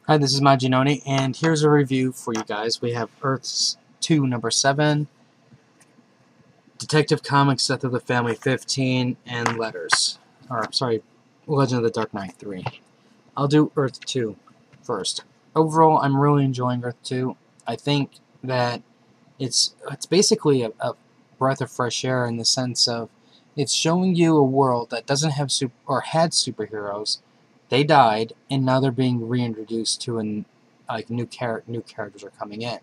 Hi, this is Majinoni, and here's a review for you guys. We have Earths 2, number 7, Detective Comics, Death of the Family 15, and Letters. Or, sorry, Legend of the Dark Knight 3. I'll do Earth 2 first. Overall, I'm really enjoying Earth 2. I think that it's basically a breath of fresh air in the sense of it's showing you a world that doesn't have had superheroes. They died, and now they're being reintroduced to new characters are coming in.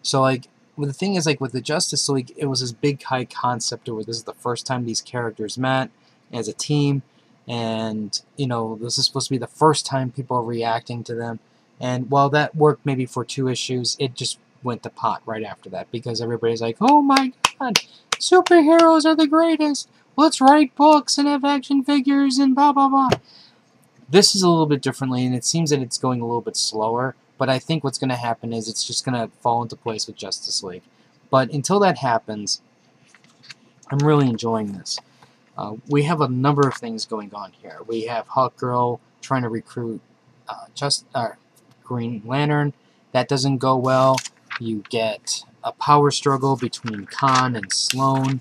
So the thing is, with the Justice League, it was this big high concept where this is the first time these characters met as a team, and this is supposed to be the first time people are reacting to them. And while that worked maybe for 2 issues, it just went to pot right after that because everybody's like, "Oh my God, superheroes are the greatest! Let's write books and have action figures and blah blah blah." This is a little bit differently, and it seems that it's going a little bit slower, but I think what's going to happen is it's just going to fall into place with Justice League. But until that happens, I'm really enjoying this. We have a number of things going on here. We have Hawkgirl trying to recruit Green Lantern. That doesn't go well. You get a power struggle between Khan and Sloan.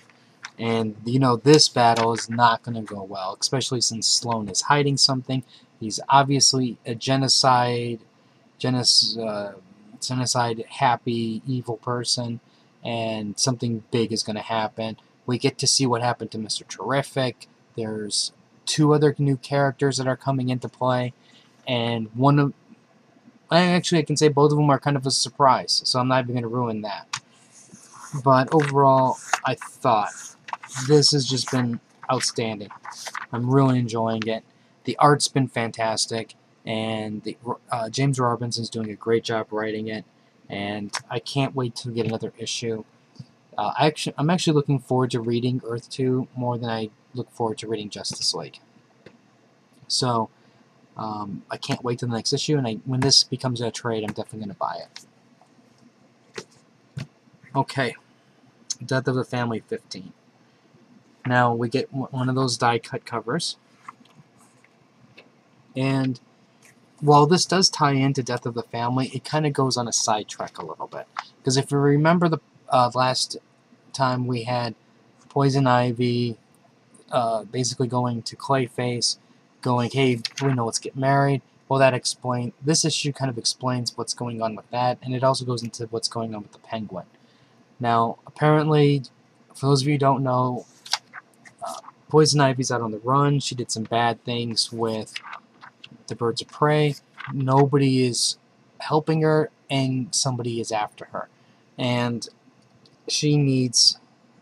And, this battle is not going to go well, especially since Sloan is hiding something. He's obviously a genocide-happy, evil person, and something big is going to happen. We get to see what happened to Mr. Terrific. There's 2 other new characters that are coming into play, and I can say both of them are kind of a surprise, so I'm not even going to ruin that. But overall, I thought this has just been outstanding. I'm really enjoying it. The art's been fantastic, and James Robinson's doing a great job writing it, and I can't wait to get another issue. I'm actually looking forward to reading Earth 2 more than I look forward to reading Justice League. So, I can't wait till the next issue, and when this becomes a trade, I'm definitely going to buy it. Okay, Death of the Family 15. Now we get one of those die-cut covers, and while this does tie into Death of the Family, it kind of goes on a sidetrack a little bit. Because if you remember the last time we had Poison Ivy basically going to Clayface, going, "Hey, let's get married." Well, this issue kind of explains what's going on with that, and it also goes into what's going on with the Penguin. Now, apparently, for those of you who don't know, Poison Ivy's out on the run. She did some bad things with the Birds of Prey. Nobody is helping her, and somebody is after her. And she needs,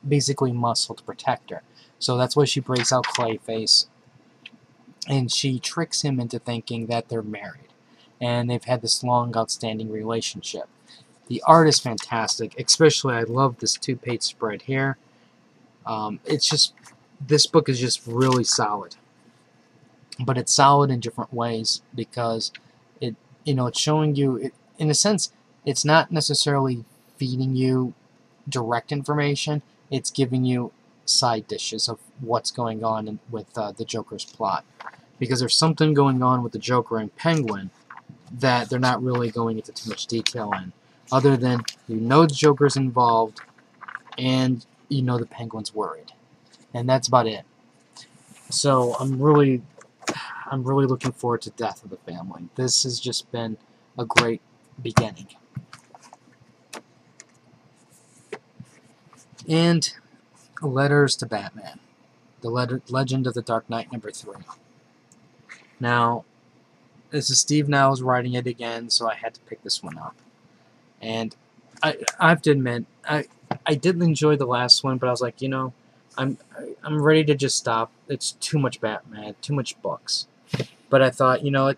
basically, muscle to protect her. So that's why she breaks out Clayface, and she tricks him into thinking that they're married. And they've had this long, outstanding relationship. The art is fantastic. Especially, I love this 2-page spread here. This book is just really solid, but it's solid in different ways because it's showing you, in a sense, it's not necessarily feeding you direct information. It's giving you side dishes of what's going on with the Joker's plot, because there's something going on with the Joker and Penguin that they're not really going into too much detail in, other than the Joker's involved and the Penguin's worried. And that's about it. So I'm really looking forward to Death of the Family. This has just been a great beginning. And Letters to Batman. The Legend of the Dark Knight, number 3. Now, this is Steve Niles writing it again, so I had to pick this one up. And I have to admit, I did enjoy the last one, but I was like, I'm ready to just stop. It's too much Batman, too much books. But I thought, I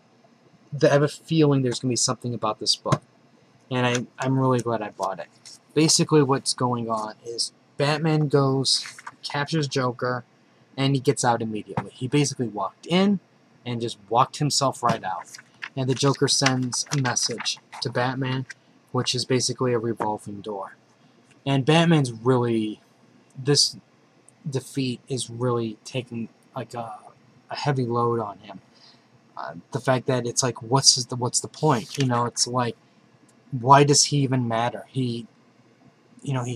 have a feeling there's going to be something about this book. And I'm really glad I bought it. Basically what's going on is Batman captures Joker, and he gets out immediately. He basically walked in and just walked himself right out. And the Joker sends a message to Batman, which is basically a revolving door. And Batman's really... This defeat is really taking a heavy load on him. The fact that it's like, what's the point? You know, it's like, why does he even matter? He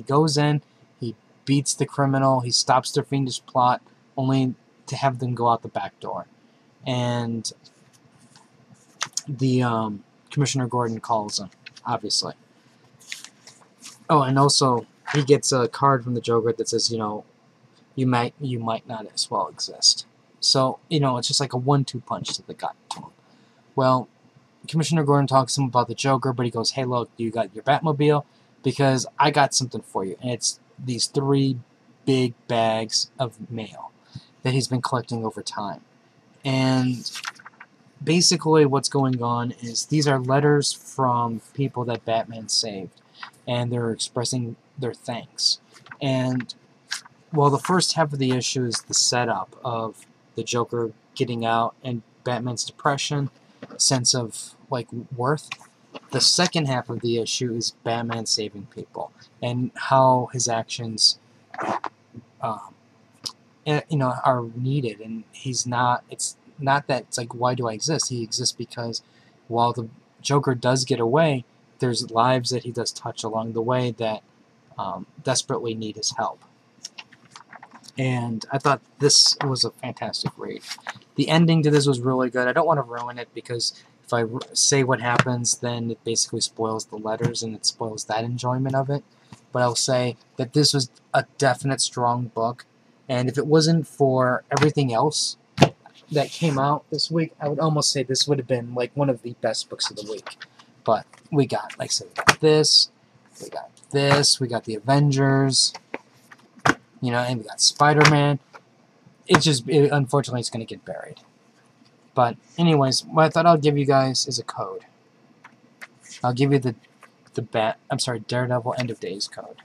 goes in, he beats the criminal, he stops their fiendish plot, only to have them go out the back door. And the Commissioner Gordon calls him, obviously. Oh, and also he gets a card from the Joker that says, you might not as well exist. So, it's just like a 1-2 punch to the gut to him. Well, Commissioner Gordon talks to him about the Joker, but he goes, hey, look, you got your Batmobile? Because I got something for you. And it's these 3 big bags of mail that he's been collecting over time. And basically what's going on is these are letters from people that Batman saved. And they're expressing their thanks. And while the first half of the issue is the setup of the Joker getting out and Batman's depression, sense of worth, the second half of the issue is Batman saving people and how his actions are needed. And it's not that it's like, why do I exist? He exists because while the Joker does get away, there's lives that he does touch along the way that desperately need his help. And I thought this was a fantastic read. The ending to this was really good. I don't want to ruin it because if I say what happens, then it basically spoils the letters and it spoils that enjoyment of it. But I'll say that this was a definite strong book. And if it wasn't for everything else that came out this week, I would almost say this would have been like one of the best books of the week. But we got, like I said, we got this, we got the Avengers, and we got Spider-Man. Unfortunately, it's going to get buried. But anyways, what I thought I'll give you guys is a code. I'll give you the Daredevil End of Days code.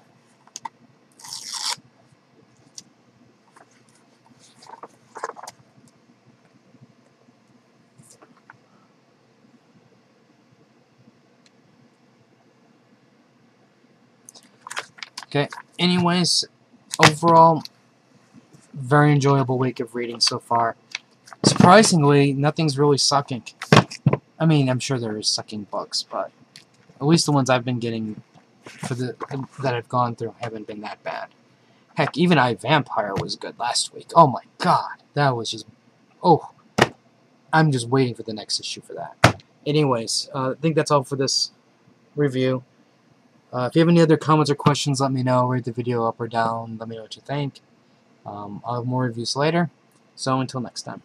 Okay, anyways, overall, very enjoyable week of reading so far. Surprisingly, nothing's really sucking. I mean, I'm sure there is sucking books, but at least the ones I've been getting that I've gone through haven't been that bad. Heck, even iVampire was good last week. Oh my god, that was just... Oh, I'm just waiting for the next issue for that. Anyways, I think that's all for this review. If you have any other comments or questions, let me know. Rate the video up or down. Let me know what you think. I'll have more reviews later. So until next time.